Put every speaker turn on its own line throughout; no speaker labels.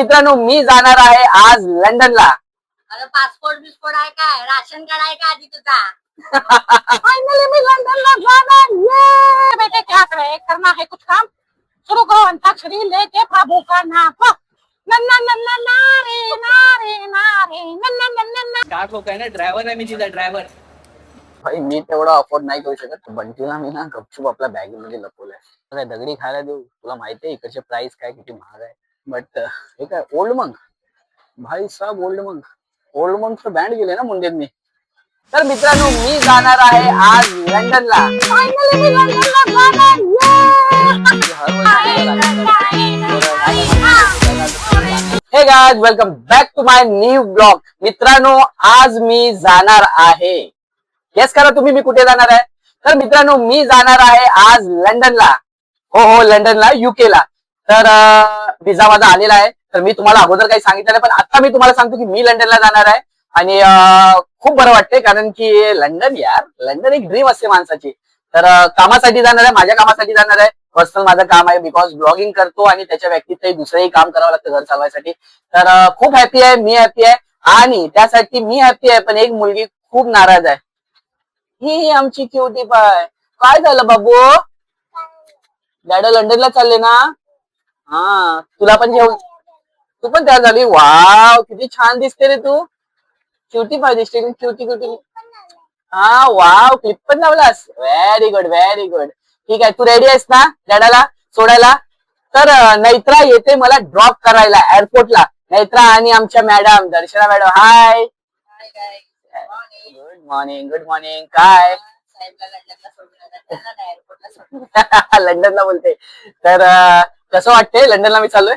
मित्रांनो मी जाणार आहे आज लंडनला.
अरे पासपोर्ट बिस्पोर्ट आहे काय? राशन कार्ड आहे का आधी तुझा?
फाइनली मैं लंदन में जाना ये बेटे क्या करे करना है कुछ काम शुरू करो अंताक्षरी लेके प्रभु का नाम नन्ना नन्ना नारे नारे नारे नन्ना नन्ना ना
स्टार्ट होत आहे ना. ड्रायव्हर आहे मी तिचा ड्रायव्हर.
भाई मी तेवढा अफोर्ड नाही करू शकत. बंटीला मी ना गपचूप आपल्या बॅग मध्ये लपवलंय. काय दगडी खायला देऊ? तुला माहितीये इकडचे प्राइस काय किती महाग आहे. बट हे काय ओल्ड मंक भाई साहब ओल्ड मंक बँड गेले ना मुंडेंनी. तर मित्रांनो मी जाणार आहे आज लंडनला.
फाइनली मैं लंदन में जाना
hey guys welcome back to my new blog. मित्रांनो आज मी जाणार आहे. गेस करा तुम्ही मी कुठे जाणार आहे. तर मित्रांनो मी जाणार आहे आज लंडनला. हो लंडनला UK ला. तर विजा माझा आलेला आहे. तर मी तुम्हाला अगोदर काही सांगितलं नाही पण आता मी तुम्हाला सांगतो की मी लंडनला जाणार आहे. आणि खूप बरं वाटतंय कारण की लंडन एक ड्रीम असते माणसाची. तर कामासाठी जाणार आहे. माझ्या कामासाठी जाणार आहे. पर्सनल माझं काम आहे बिकॉज ब्लॉगिंग करतो आणि त्याच्या व्यतिरिक्त दुसरंही काम करावं लागतं घर चालवायसाठी. तर खूप हॅपी आहे मी हॅपी आहे आणि त्यासाठी मी हॅपी आहे पण एक मुलगी खूप नाराज आहे. ही आमची क्युटी पाय. काय झालं बाबू? डॅडा लंडनला चालले ना. हा तुला पण घेऊन तू पण तयार झाली. वाव किती छान दिसते रे तू. क्युटी पाय दिसते क्युटी. हा वाव क्लिप पण लावलास. Very good. ठीक आहे तू रेडी आहेस ना डॅडाला सोडायला. तर नैत्रा येते मला ड्रॉप करायला एअरपोर्टला. नैत्रा आणि आमच्या मॅडम दर्शना मॅडम. Hi good morning. काय लंडनला बोलते. तर कसं वाटतंय लंडनला मी चाललोय.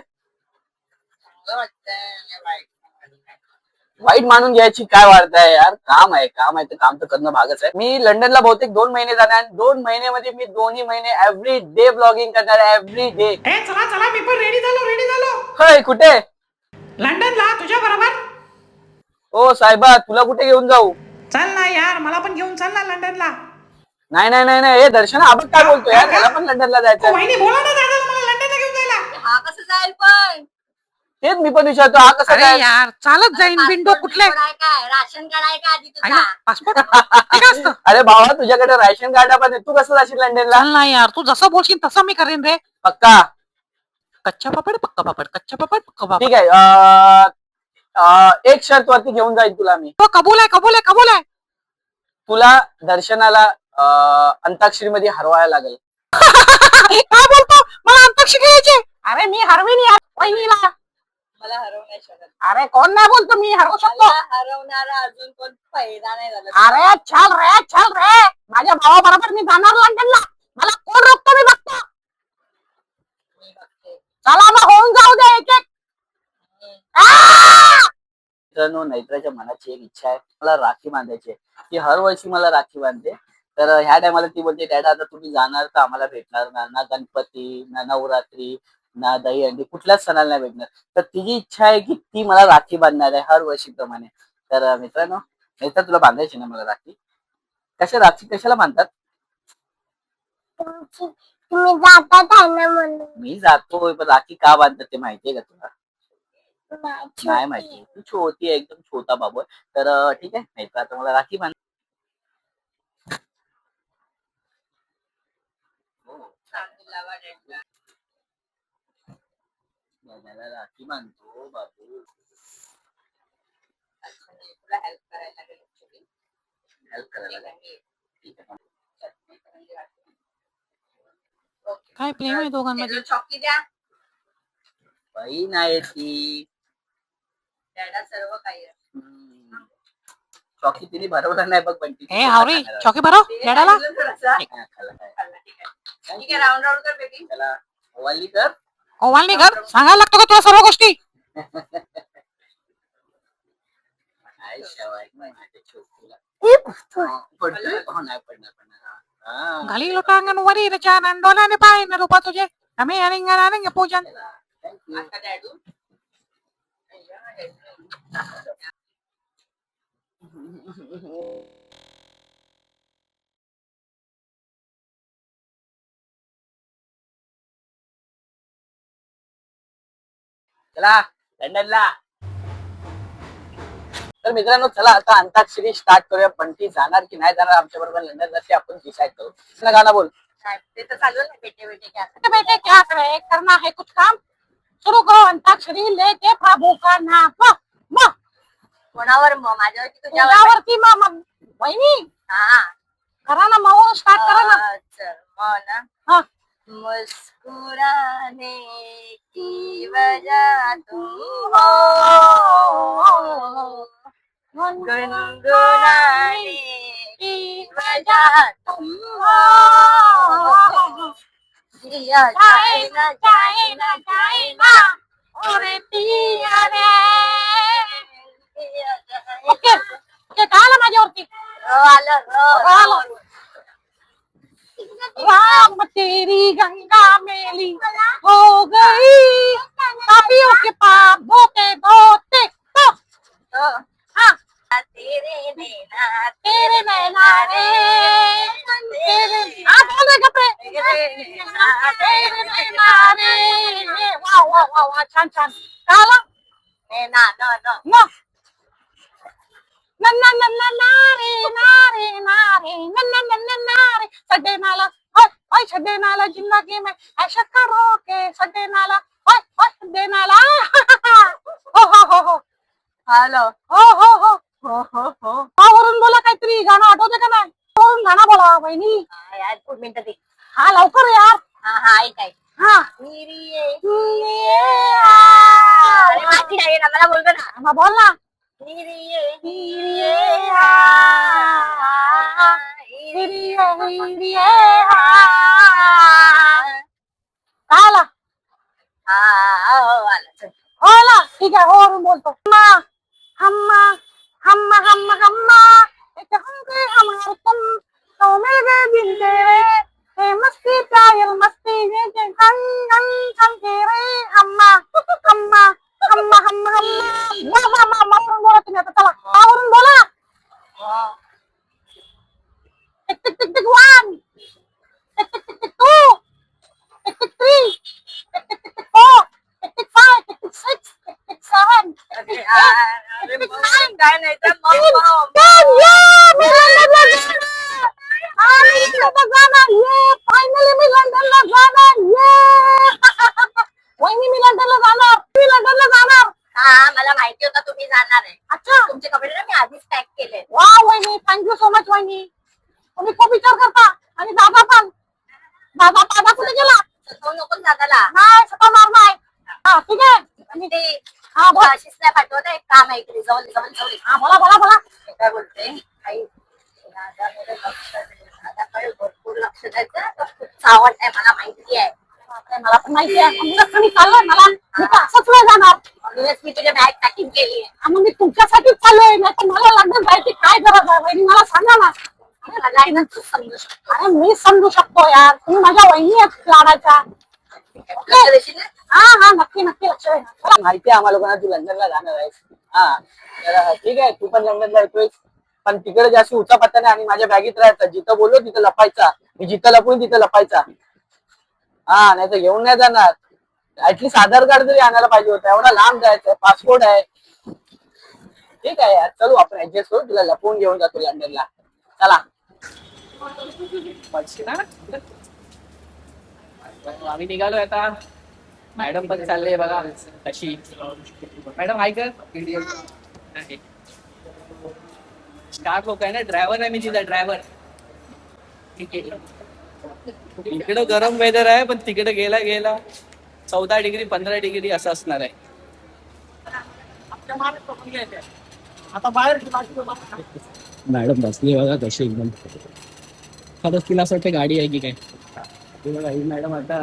वाईट मानून घ्यायची काय वार्ता आहे यार. काम आहे तर काम तर करणं भागच आहे. मी लंडनला बहुतेक 2 महिने जाणार. 2 महिन्यामध्ये मी 2 महिने एव्हरी डे ब्लॉगिंग करणार आहे. Every day.
चला मी पण रेडी झालो
होय कुठे?
लंडनला तुझ्या बरोबर.
ओ साहेबा तुला कुठे घेऊन जाऊ?
चल ना यार मला पण घेऊन चल ना लंडनला.
नाही हे दर्शना आपण काय बोलतो यार. त्याला पण लंडनला जायचं.
वहिनी बोला ना दादाला मला लंडनला घेऊन जायला.
हा कसं जाईल पण?
तेच मी पण विचारतो हा कसा
अरे
काय.
यार चालत जाईन विंडो
पासपोर्ट
कुठले
बिस्पोर्ट आहे काय? राशन कार्ड आहे का आधी तुझा?
पासपोर्ट ठीक असतं.
अरे भावा तुझ्याकडे राशन कार्ड पण आहे. तू कसं जाशील लंडनला?
चल ना यार तू जसं बोलशील तसं मी करेन रे.
पक्का
कच्चा पापड पक्का पापड कच्चा पापड पक्का पापड.
ठीक आहे. एक शर्त वरती घेऊन जाईल तुला मी.
तो कबूल आहे.
तुला दर्शनाला अंताक्षरी मध्ये हरवायला लागेल.
काय बोलतो मला अंताक्षरी खेळायची. अरे मी हरवीन यार वहिनीला.
मला हरवू नाही शकत.
अरे कोण नाही बोलतो मी हरवू शकतो.
मला हरवणारा अजून कोण पैदा नाही झाला.
अरे चल रे माझ्या भावा बरोबर मी जाणार लंडनला. मला कोण रोखतो मी बघतो.
मी बघते.
चला मग होऊन जाऊ दे एक एक.
मित्रांनो नैत्राच्या मनाची एक इच्छा आहे मला राखी बांधायची आहे. ती हर वर्षी मला राखी बांधते. तर ह्या टायमाला ती बोलते डॅडा आता तुम्ही जाणार तर आम्हाला भेटणार ना गणपती ना नवरात्री ना दहीहंडी कुठल्याच सणाला नाही भेटणार. तर तिची इच्छा आहे की ती मला राखी बांधणार आहे हर वर्षीप्रमाणे. तर मित्रांनो नैत्रा तुला बांधायची ना मला राखी. राखी कशाला बांधतात?
तुम्ही जातात आहे ना म्हणून.
मी जातोय पण राखी का बांधतात ते माहितीये का तुला?
नाही
नाही माहिती. तू छोटी आहे एकदम छोटा बाबू. तर ठीक आहे नैत्रा आता मला राखी बांध.
चांगली लावा डेटला.
दादाला राखी बांधतो बाबू.
अच्छा, म्हणजे तुला हेल्प करायला लागेल actually.
हेल्प करायला लागेल.
मी
ठीक आहे.
चटणी करून राहते. ओके.
काय प्रेम आहे दोघांमध्ये.
त्याला चॉकी द्या.
बाई नाही ती
डॅडा सर्व काही आहे.
चॉकी तिने भरवलं नाही बघ पण
ए हावरी चौकी भरो
ते
डॅडाला.
सांगितलं थोडंसं.
खाल्ला काय
खाल्लं, ठीक आहे. ठीक आहे राऊंड राऊंड कर बेबी.
त्याला ओवाली कर.
ओवाळणी कर सांगायला लागतो का तुला सर्व गोष्टी.
काय शेवाय माझ्या छोटूला. पडतोय हो नाही पडणार.
घाली लोटा अंगण वरी रचा नंदोलाने पाय न रूपा तुझे आम्ही अनिंग पूजन.
थँक्यू.
आता डॅडू.
चला लंडनला. तर मित्रांनो चला आता अंताक्षरी स्टार्ट करूया. पण ती जाणार की नाही जाणार आमच्या बरोबर लंडनला ते आपण डिसाईड करू. तुला गाणं बोल.
ते तर चालू नाही बेटे बेटे क्या
बेटे बेटे क्या करे करना है कुछ काम शुरू करो अंताक्षरी लेके प्रभू का नाम वाह
कोणावर मग माझ्यावर की तुझ्यावर?
तुझ्यावरती मग वहिनी
हा
करा ना मग स्टार्ट करा ना.
चल मग ना.
हा
मुस्कुराने की वजह तुम हो, गुनगुनाने की वजह तुम हो, जिया जाए ना जाए ना जाए ना
और पिया रे.
जिया जाए
ओके ओके काय आलं माझ्यावरती.
आलं
आलं. राम तेरी गंगा मेली हो गई पापियों के पाप धोते धोते तो हाँ
तेरे नैना
तेरे नैना रे तेरे बोल दे कपडे तेरे नैना रे. वाह वाह वाह वाह छान छान. काय आलं
नैना नो नो
न नन्ना नन्ना नारे नारे नारे नन्ना नन्ना नारे सड्डे नाला ओए ओए सड्डे नाला जिंदगी में ऐसा करो के सड्डे नाला ओए ओए सड्डे नाला हो
हॅलो
हो वरून बोला काहीतरी गाणं आठवते का नाही. वरून गाणं बोला वहिनी.
यार 2 मिनिटं दे.
हा लवकर यार.
हा ऐक ऐक.
हा
अरे माझी आहे ना मला बोलतो ना.
मग बोल ना. काय आला होला ठीक आहे. हो वरून बोलतो. हम्मा हम्मा हम्मा हम्मा एक हम के हमारे तुम तो मिल गए दिन तेरे हे मस्ती प्यार मस्ती ये हंग हंग हंग के रे हम्मा हम्मा हम्मा हम्मा हम्मा वरून बोला तुम्ही आता. चला वरून बोला. Tick tick tick tick 1 tick tick tick tick 2 tick tick 3 tick tick tick 4 tick tick 5 tick tick 6 tick tick 7
अरे मग काय नाही तर
फायनली मी लंडनला जाणार. वहिनी मी लंडनला जाणार. मी लंडनला जाणार.
हा मला माहिती होतं तुम्ही जाणार आहे.
अच्छा
तुमचे कपडे ना मी आधीच पॅक केले.
वा वहिनी थँक्यू सो मच वहिनी. तुम्ही खूप विचार करता. आणि दादा पण. दादा कुठे गेला.
सतवू नको दादाला.
नाही सतवणार नाही. हा ठीक आहे.
ते
हा बोल.
अशीच नाही पाठवत आहे. काम आहे इकडे जवळ जवळ जवळ.
हा बोला बोला बोला.
काय बोलते आई दादाकडे दादाकडे भरपूर लक्ष द्यायचं. खूप चावट आहे मला माहिती आहे.
मला पण माहिती आहे. म्हणूनच मी चाललोय. मला मी तर असंच नाही जाणार.
म्हणूनच मी तुझ्या बॅग पॅकिंग केली आहे.
मग मी तुमच्यासाठीच चाललोय. नाही तर मला लंडन जायची काय गरज आहे वहिनी मला सांगा ना.
मला आहे ना तू समजू शकतो.
अरे मी समजू शकतो यार. तुम्ही माझ्या वहिनी आहेत लाडाच्या.
लक्ष देशील ना?
हा नक्की नक्की लक्ष देणार.
माहिती आहे आम्हाला लोकांना तू लंडनला जाणार आहेस. हा तर ठीक आहे तू पण लंडनला येतोय. पण तिकडे जास्त उचा पत्ता नाही आणि माझ्या बॅगेत राहायचा. जिथं बोललो तिथं लपायचा. मी जिथं लपून तिथं लपायचा. हा नाही तर घेऊन नाही जाणार. ऍटलीस्ट आधार कार्ड तरी आणायला पाहिजे होतं. एवढा लांब जायचं पासपोर्ट आहे. ठीक आहे यार चलू आपण ऍडजस्ट करू. तुला लपवून घेऊन जातो लंडनला. चला
आम्ही निघालोय आता. मॅडम पण चालले बघा अशी. मॅडम आहे का स्टाफ लोक आहे ना. ड्रायव्हर आहे मी तिचा ड्रायव्हर. ठीक आहे इकडं गरम वेदर आहे पण तिकडे गेला 14 डिग्री 15 डिग्री असं असणार आहे.
आता बाहेर
मॅडम बसली बघा कशी एकदम. खरंच तिला असं वाटतं गाडी आहे की काय. मॅडम आता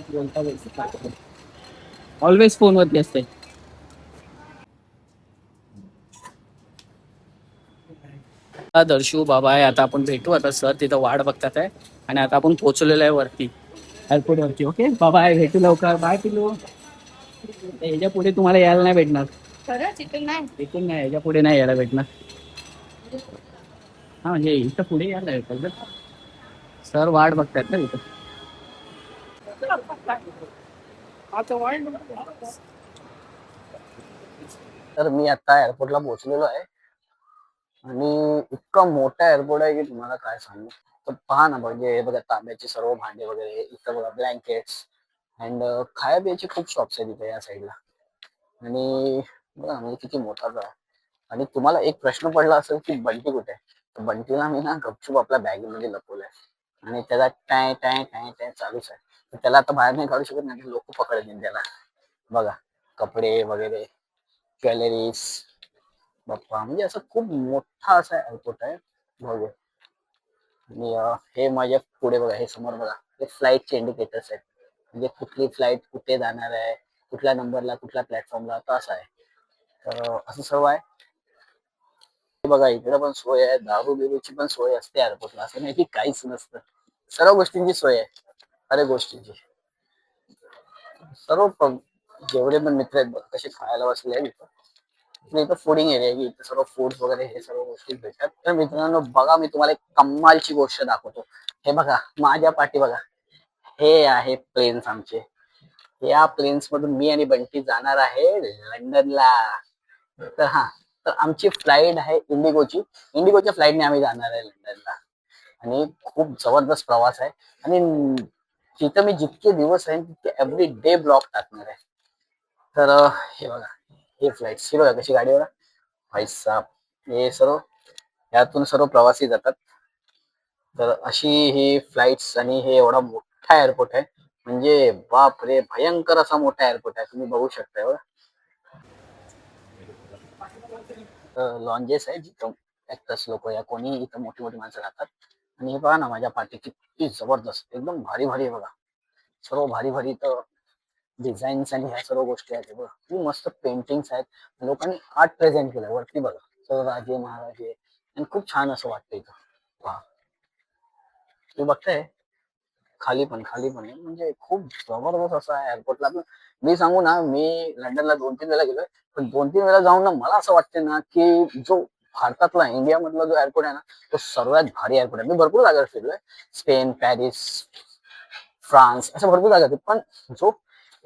बोलता ऑलवेज फोनवरती असते. दर्शू बाबा आहे. आता आपण भेटू. आता सर तिथं वाट बघतात आहे आणि आता आपण पोहोचलेलो आहे वरती एअरपोर्ट वरती. ओके बाबा आहे भेटू लवकर. बाय पिलू. ह्याच्या पुढे तुम्हाला यायला नाही भेटणार. इथून नाही ह्याच्या पुढे नाही यायला भेटणार. हा म्हणजे इथं पुढे यायला भेटतात. सर वाट बघतात ना इथं.
तर मी आता एअरपोर्टला पोहोचलेलो आहे आणि इतका मोठा एअरपोर्ट आहे की तुम्हाला काय सांगू. तर पहा ना, म्हणजे हे बघा तांब्याचे सर्व भांडे वगैरे, इथं बघा ब्लँकेट्स अँड खाया पियाचे खूप शॉप्स आहेत इथे या साईडला. आणि बघा म्हणजे किती मोठा आहे. आणि तुम्हाला एक प्रश्न पडला असेल की बंटी कुठे आहे. तर बंटीला मी ना गपचूप आपल्या बॅगेमध्ये लपवलंय आणि त्याला टाय टाय टाय टाय चालूच आहे. तर त्याला आता बाहेर नाही काढू शकत, नाही लोक पकडतील त्याला. बघा कपडे वगैरे, ज्वेलरीज, बाप्पा म्हणजे असं खूप मोठा असा एअरपोर्ट आहे बघू. आणि हे माझ्या पुढे बघा, हे समोर बघा, हे फ्लाईटचे इंडिकेटर्स आहेत. म्हणजे कुठली फ्लाईट कुठे जाणार आहे, कुठल्या नंबरला, कुठल्या प्लॅटफॉर्मला, तर असं आहे. तर असं सर्व आहे. हे बघा इकडे पण सोय आहे, दारू बिरूची पण सोय असते एअरपोर्टला, असं नाही की काहीच नसतं. सर्व गोष्टींची सोय आहे, अरे गोष्टींची सर्व जेवढे पण मित्र आहेत बघ कसे खायला बसले आहेत इथं. आणि इथं फूडिंग एरिया आहे की इथं सर्व फूड्स वगैरे हे सर्व गोष्टी भेटतात. तर मित्रांनो बघा, मी तुम्हाला एक कमालची गोष्ट दाखवतो. हे बघा माझ्या पाठी बघा, हे आहे प्लेन्स आमचे. या प्लेन्स मधून मी आणि बंटी जाणार आहे लंडनला. तर हा, तर आमची फ्लाईट आहे इंडिगोची. इंडिगोच्या फ्लाईटने आम्ही जाणार आहे लंडनला. आणि खूप जबरदस्त प्रवास आहे. आणि तिथं मी जितके दिवस आहे तितके एव्हरी डे ब्लॉग टाकणार आहे. तर हे बघा, हे फ्लाईट ही बघा कशी गाडी बघा भाई साहब. हे सर्व यातून सर्व प्रवासी जातात. तर अशी ही फ्लाईट्स आणि हे एवढा मोठा एअरपोर्ट आहे. म्हणजे बाप रे, भयंकर असा मोठा एअरपोर्ट आहे, तुम्ही बघू शकता बघा. लॉन्जेस आहे जिथं ऍक्टर्स लोक या कोणी इथं मोठी मोठी माणसं राहतात. आणि हे बघा ना माझ्या पाठी किती जबरदस्त एकदम भारी भारी आहे बघा. सर्व भारी भारी इथं डिझाईन्स आणि ह्या सर्व गोष्टी आहेत. बघा खूप मस्त पेंटिंग्स आहेत. लोकांनी आर्ट प्रेझेंट केलंय वरती बघा, सर्व राजे महाराजे. आणि खूप छान असं वाटतं इथं. पहा तुम्ही बघताय, खाली पण आहे. म्हणजे खूप जबरदस्त असं आहे एअरपोर्टला आपलं. मी सांगू ना, मी लंडनला 2-3 वेळा गेलोय. पण 2-3 वेळा जाऊन ना मला असं वाटते ना की जो भारतातला इंडिया मधला जो एअरपोर्ट आहे ना, तो सर्वात भारी एअरपोर्ट आहे. मी भरपूर जागा फिरलोय, स्पेन, पॅरिस, फ्रान्स, अशा भरपूर जागा आहेत. पण जो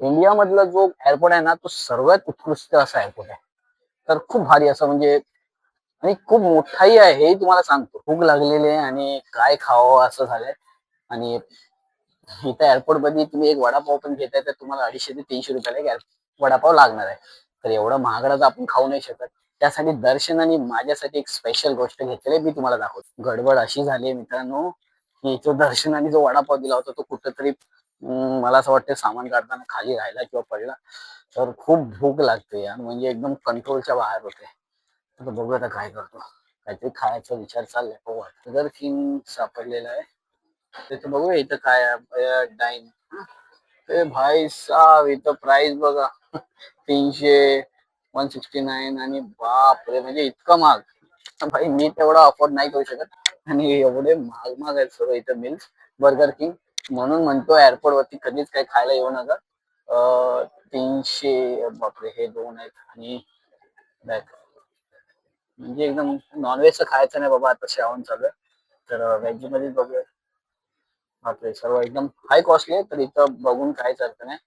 इंडिया मधला जो एअरपोर्ट आहे ना, तो सर्वात उत्कृष्ट असा एअरपोर्ट आहे. तर खूप भारी असं म्हणजे, आणि खूप मोठाही आहे हेही तुम्हाला सांगतो. भूक लागलेली आहे आणि काय खावं असं झालंय. आणि इथं एअरपोर्ट मध्ये तुम्ही एक वडापाव पण घेताय तर तुम्हाला 250 ते 300 रुपयाला एक वडापाव लागणार आहे. तर एवढं महागडा तर आपण खाऊ नाही शकत. त्यासाठी दर्शन आणि माझ्यासाठी एक स्पेशल गोष्ट घेतलेली मी तुम्हाला दाखवतो. गडबड अशी झाली मित्रांनो की तो दर्शन आणि जो वडापाव दिला होता तो कुठंतरी मला असं वाटतं सामान काढताना खाली राहिला किंवा पडला. तर खूप भूक लागते यार, म्हणजे एकदम कंट्रोलच्या बाहेर होते. आता बघू आता काय करतो, काहीतरी खायचा विचार चाललाय. हो बर्गर किंग सापडलेला आहे. तिथे बघूया इथं काय आहे. डाईन, ए भाई साहब इथं प्राइस बघा 300, 169. आणि बाप रे, म्हणजे इतकं महाग. भाई मी तेवढा अफोर्ड नाही करू शकत. आणि एवढे महाग महाग आहेत सर्व इथं मिल्स. बर्गर किंग म्हणून म्हणतो एअरपोर्ट वरती कधीच काही खायला येऊ नका. 300, बापरे हे 2 आहेत. आणि बॅक म्हणजे एकदम नॉनव्हेजचं खायचं नाही बाबा, आता श्रावण चालू आहे. तर व्हेज मध्ये बघूया. बापरे सर्व एकदम हाय कॉस्टली आहे. तर इथं बघून काहीच अर्थ नाही.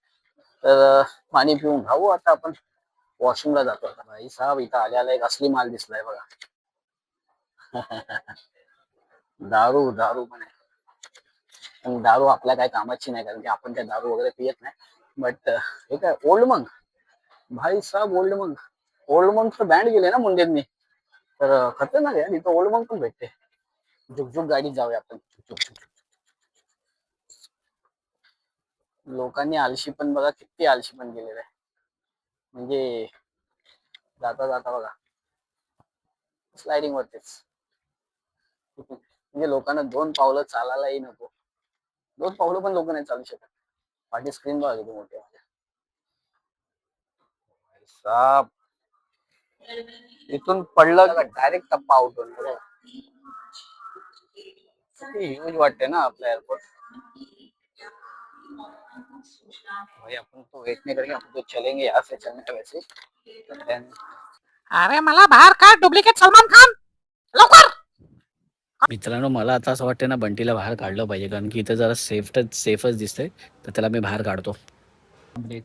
तर पाणी पिऊन खाऊ आता आपण. वॉशरूमला जातो आता. भाई साहब इथं आल्याला एक असली माल दिसलाय बघा. दारू दारू पण आहे. पण दारू आपल्या काय कामाची नाही, कारण की आपण काय दारू वगैरे पियत नाही. बट हे काय ओल्ड मंक, भाई साहब ओल्ड मंक. ओल्ड मंक बँड गेले ना मुंडेंनी. तर खतरनाक आहे इथं ओल्ड मंक पण भेटते. झुकझुक गाडीत जाऊया आपण. झुकझुक. लोकांनी आळशी पण बघा, किती आळशी पण गेलेलं आहे. म्हणजे जाता जाता बघा स्लायडिंग वरतीच. म्हणजे लोकांना 2 पावलं चालायलाही नको. 2 पावलं पण लोक नाही चालू शकत. माझी स्क्रीन बघा किती मोठी आहे. साप इथून पडलं का डायरेक्ट टप्पा आउट होईल. ह्यूज वाटते ना आपलं एअरपोर्ट. भाई अपन तो वेट नहीं करेंगे, अपन तो चलेंगे यहाँ से, चलने का वैसे.
अरे मला बाहेर काढ, डुप्लिकेट सलमान खान, लवकर.
मित्रांनो मला आता असं वाटतं ना बंटीला बाहेर काढलं पाहिजे, कारण की इथं जरा सेफच दिसतंय. तर त्याला मी बाहेर काढतो.
अरे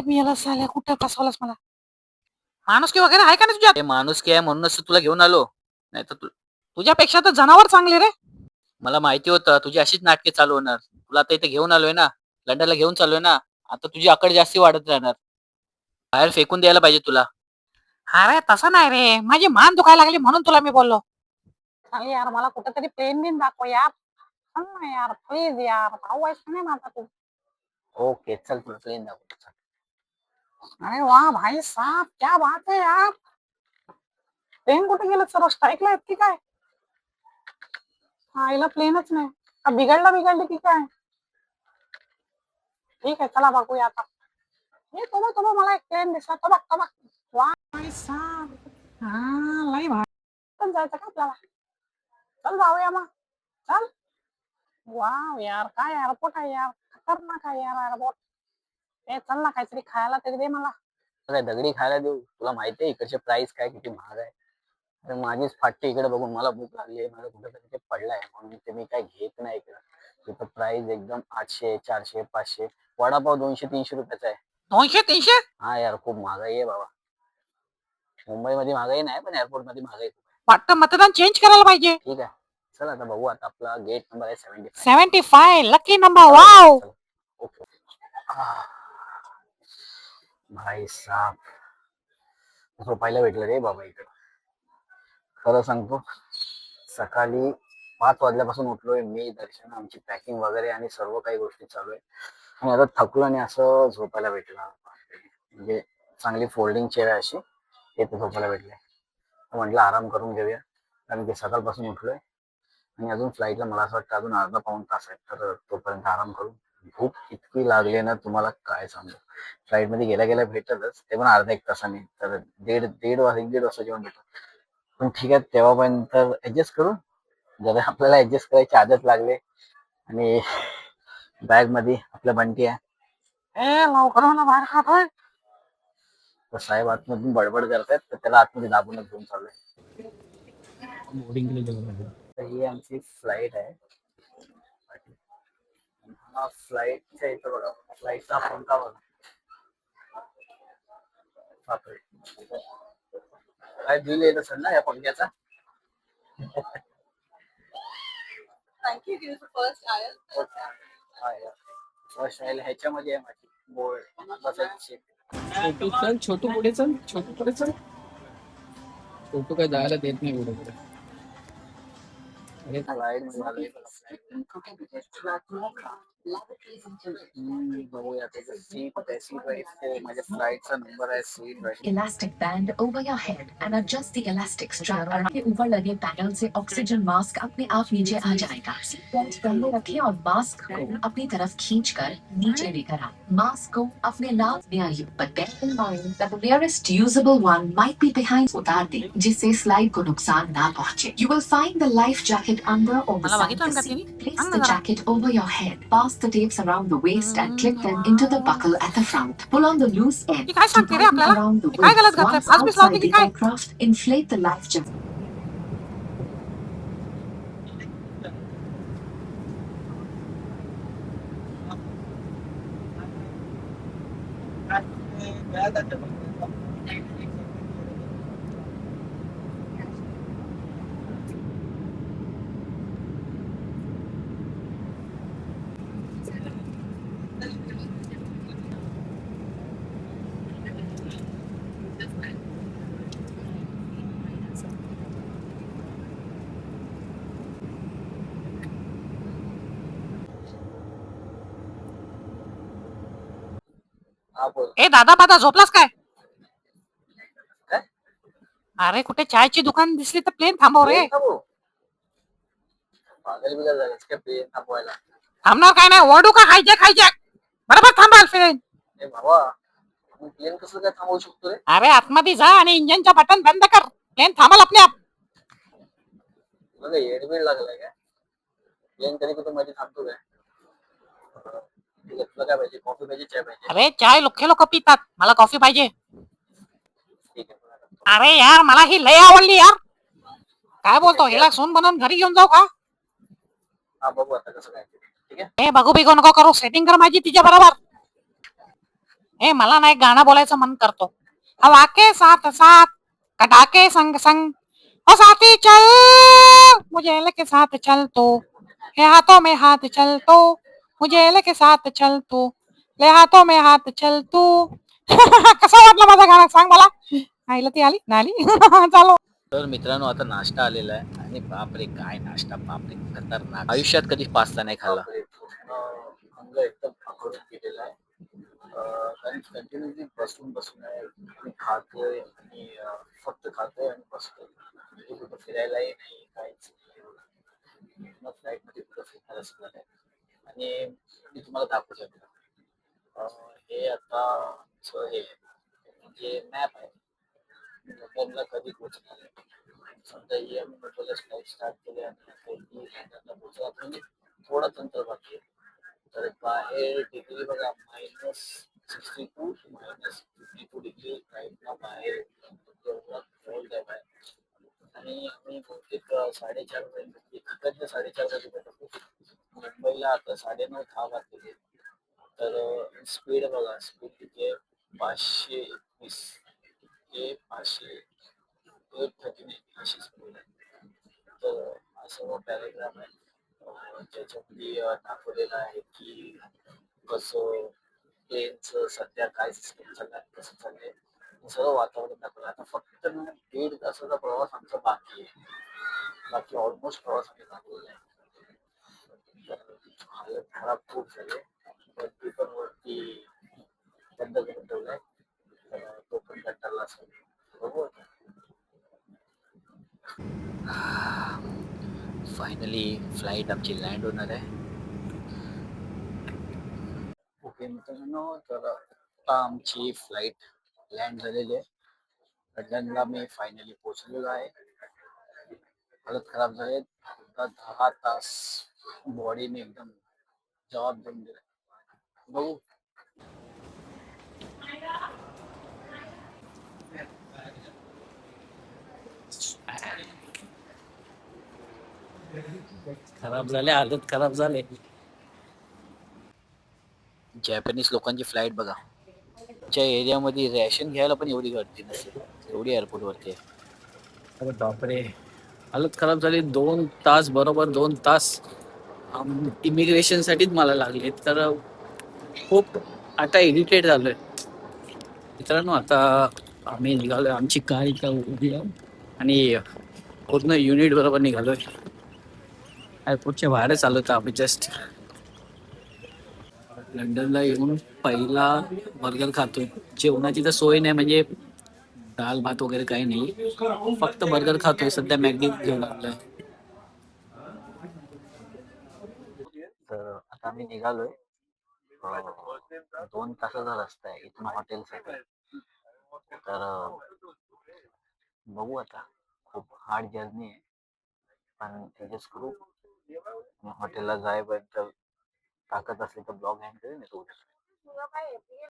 मी याला साल्या कुठं फसवलास मला. माणूस की वगैरे आहे का नाही तुझ्यात?
माणूस की आहे म्हणूनच तुला घेऊन आलो, नाही तर
तुझ्यापेक्षा तर जनावर चांगले रे.
मला माहिती होतं तुझी अशीच नाटके चालू होणार. तुला आता इथे घेऊन आलोय ना, लंडनला घेऊन चाललोय ना, आता तुझी आकड जास्ती वाढत राहणार. बाहेर फेकून द्यायला पाहिजे तुला.
अरे तसं नाही रे, माझी मान दुखायला लागली म्हणून तुला मी बोललो. चालेल यार, मला कुठेतरी प्लेन बिन दाखव यार. सांग ना यार प्लीज यार, भाऊ आहेस का नाही माझा तू.
ओके चल तुला प्लेन दाखवतो चल.
अरे वाह भाई साहब, क्या बात है यार. प्लेन कुठे गेलं सर, स्ट्राईकला आहेत की काय? आईला प्लेनच नाही का, बिघडली की काय? ठीक आहे चला बघूया आता. हे तुम्ही मला एक प्लेन दिसला, तो बघ. वा भाई साहब, हा लई भारी. पण जायचं का आपल्याला? चल जाऊया मग, चल. वाव यार, काय एअरपोर्ट आहे यार, खतरनाक आहे यार एअरपोर्ट. ए चल ना, काहीतरी खायला तरी दे मला.
काय दगडी खायला देऊ? तुला माहितीये इकडचे प्राइस काय किती महाग आहे. अरे माझीच फाटते इकडे बघून, मला भूक लागली आहे, मला कुठेतरी ते पडलाय म्हणून ते मी काय घेत नाही इकडं. इथं प्राइस एकदम 800 400 500. वडापाव 200 300 रुपयाचा आहे.
200-300?
हा यार खूप महागाई आहे बाबा. मुंबईमध्ये महागाई नाही पण एअरपोर्ट मध्ये महागाई खूप आहे.
वाटतं मतदान चेंज करायला पाहिजे.
ठीक आहे चल आता बघू. आता आपला गेट नंबर आहे 75.
75 लकी नंबर. वाव.
ओके. भाई साहब, झोपायला भेटलं रे बाबा इकडं. खरं सांगतो, सकाळी 5 वाजल्यापासून उठलोय मी. दर्शन, आमची पॅकिंग वगैरे आणि सर्व काही गोष्टी चालू आहे. आणि आता थकलो आणि असं झोपायला भेटलं. म्हणजे चांगली फोल्डिंग चेअर आहे अशी, इथे झोपायला भेटले. म्हटलं आराम करून घेऊया, कारण की सकाळपासून उठलोय आणि अजून फ्लाईटला मला असं वाटतं अजून अर्धा पाऊण तास आहे. तर तोपर्यंत आराम करून. भूक इतकी लागली ना तुम्हाला काय सांगू. फ्लाईटमध्ये गेल्या गेल्या भेटतच, ते पण अर्धा 1 तासाने. तर दीड वाजता जेवण भेटत. पण ठीक आहे, तेव्हापर्यंत ऍडजस्ट करू. जरा आपल्याला ऍडजस्ट करायची आदत लागले. आणि बॅग मध्ये आपल्या बंटी आहे.
ए लवकर मला बाहेर खातोय.
तर साहेब आतमधून बडबड करतायत, तर त्याला आतमध्ये दाबूनच घेऊन चाललोय. तर ही आमची फ्लाईट आहे. हा फ्लाईटच्या इथं बघा, फ्लाईटचा पंखा बघा. बापरे, काय बिल येत असेल ना या पंख्याचा. फर्स्ट राहील ह्याच्यामध्ये आहे माझी बोर्ड बसायची.
छोटू चल, छोटू पुढे चल, छोटू पुढे चल. छोटू काय जायला देत नाही पुढे पुढे. अरे
फ्लाईट मध्ये बघूया त्याचं सीट आहे. सीट वाईज माझ्या फ्लाईटचा नंबर आहे. Seat wise
Elastic band over your head and adjust the elastic strap के ऊपर लगे पैनल से ऑक्सीजन मास्क अपने आप नीचे आ जाएगा. सीट पहले रखें और मास्क को अपनी तरफ खींचकर नीचे लेकर आए. मास्क को अपने नाक में आइए, but bear in mind that the nearest usable one might be behind. उतार दें जिससे स्लाइड को नुकसान ना पहुंचे. You will find the life jacket under or beside the seat. Place the jacket over your head. Pass the tapes around the waist and clip them into the buckle at the front. Pull on the loose end.
काय सांगते रे आपल्याला?
Around the
काय गलत
waist.
घातलंय?
Once
fast बीस लावते
outside
की
the
काय?
aircraft, inflate the life jacket.
हा बोल.
ए दादा झोपलास काय?
काय?
अरे कुठे चायची दुकान दिसली तर प्लेन थांबव रे.
प्लेन थांबू? पागल बिगल झालंस का प्लेन थांबवायला?
थांबणार काय नाही, ओरडू का खायचे बरोबर थांबाल प्लेन.
ए बाबा, प्लेन कसं काय थांबवू शकतो रे?
अरे आतमध्ये जा आणि इंजिनचा बटन बंद कर, प्लेन थांबल अपने आप.
तुला काय येडबीड लागलाय काय? प्लेन कधी कुठे मध्ये थांबतो काय? ठीक आहे, तुला काय पाहिजे? कॉफी पाहिजे, चाय पाहिजे?
अरे चाय लोक पितात, मला कॉफी पाहिजे.
ठीक आहे तुला.
अरे यार मला ही लय आवडली यार. काय बोलतो, हिला सून बनवून घरी घेऊन जाऊ का?
हा बघू आता कसं काय ते. ठीक आहे.
ए बघू बिगू नको करू, सेटिंग कर माझी तिच्या बरोबर. ए मला ना एक गाणं बोलायचं मन करतो. हवा के साथ साथ कटाके संग संग, ओ साथी चल मुझे लेके साथ चल तू, हे हाथों में हाथ चल तू, मुझे लेके साथ चल तू, ले हाथों में हाथ चल तू. कसं वाटलं माझं गाणं सांग मला. आईला ती आली ना आली. चालू.
तर मित्रांनो आता नाश्ता आलेला आहे आणि बापरे काय नाश्ता, बापरे खतरनाक. आयुष्यात कधी पास्ता नाही खाल्ला. अंग एकदम आखडून गेलेला आहे. कारण कंटिन्युअसली बसून बसून आहे आणि खातोय आणि फक्त खातोय आणि बसतोय. म्हणजे कुठं फिरायलाही नाही काहीच नाही. मग फ्लाईट मध्ये कुठं फिरणार असं आहे. आणि मी तुम्हाला दाखवू शकतो. हे आता हे म्हणजे मॅप आहे. लंडनला कधी पोहोचणार आहे. समजा मेट्रोला फ्लाईट स्टार्ट केली आणि आता लंडनला पोहोचला म्हणजे थोडंच अंतर बाकी आहे. तर बाहेर डिग्री बघा -62 to -52 डिग्री राईटला बाहेर एवढा कोल्ड आहे बाहेर. आणि आम्ही बहुतेक 4:30 इकडनं 4:30 वाजेपर्यंत मुंबईला आता 9:30-10 वाजलेले. तर स्पीड बघा, स्पीड किती आहे 521 ते 839 अशी स्पीड आहे. तर हा सर्व पॅराग्राफ आहे ज्याच्यामध्ये दाखवलेलं आहे की कसं प्लेनचं सध्या काय सिस्टम चाललंय, कसं चाललंय, सर्व वातावरण दाखवलं. आता फक्त 1.5 तासाचा प्रवास आमचा बाकी आहे. बाकी ऑलमोस्ट प्रवास आम्ही दाखवलेला आहे. तर हालत खराब खूप झाली. वरती पण वरती बंद करून ठेवलाय. तर तो पण कंटाळला असेल. बघू आता. फायनली फ्लाईट आमची लँड होणार आहे. ओके मित्रांनो, तर आता आमची फ्लाईट लँड झालेली आहे. लंडनला मी फायनली पोहोचलेलो आहे. हालत खराब झाले. आता 10 तास बॉडीने एकदम जबाब देऊन दिला. बघू.
खराब झाले, हालत खराब झाले.
जॅपनीज लोकांची फ्लाईट बघा. च्या एरियामध्ये रॅशन घ्यायला पण एवढी गर्दी नसेल, एवढी एअरपोर्टवरती आहे.
अरे बापरे, हालत खराब झाली. 2 तास, बरोबर 2 तास इमिग्रेशन साठीच मला लागले. तर खूप आता इरिटेट झालोय मित्रांनो. आता आम्ही निघालोय, आमची कार इथं उभी आहे आणि पूर्ण युनिट बरोबर निघालोय. एअरपोर्टच्या बाहेरच आलो होतो आम्ही जस्ट. लंडनला येऊन पहिला बर्गर खातोय. जेवणाची तर सोय नाही, म्हणजे दाल भात वगैरे काही नाही, फक्त बर्गर खातोय. सध्या मॅगडी घेऊन आलोय.
तर आता आम्ही निघालोय. 2 तासाचा रस्ता आहे इथून हॉटेलसाठी. तर बघू आता. खूप हार्ड जर्नी आहे पण ऍडजस्ट करू. हॉटेलला जाईपर्यंत ताकद असली तर ब्लॉग हँड करेन.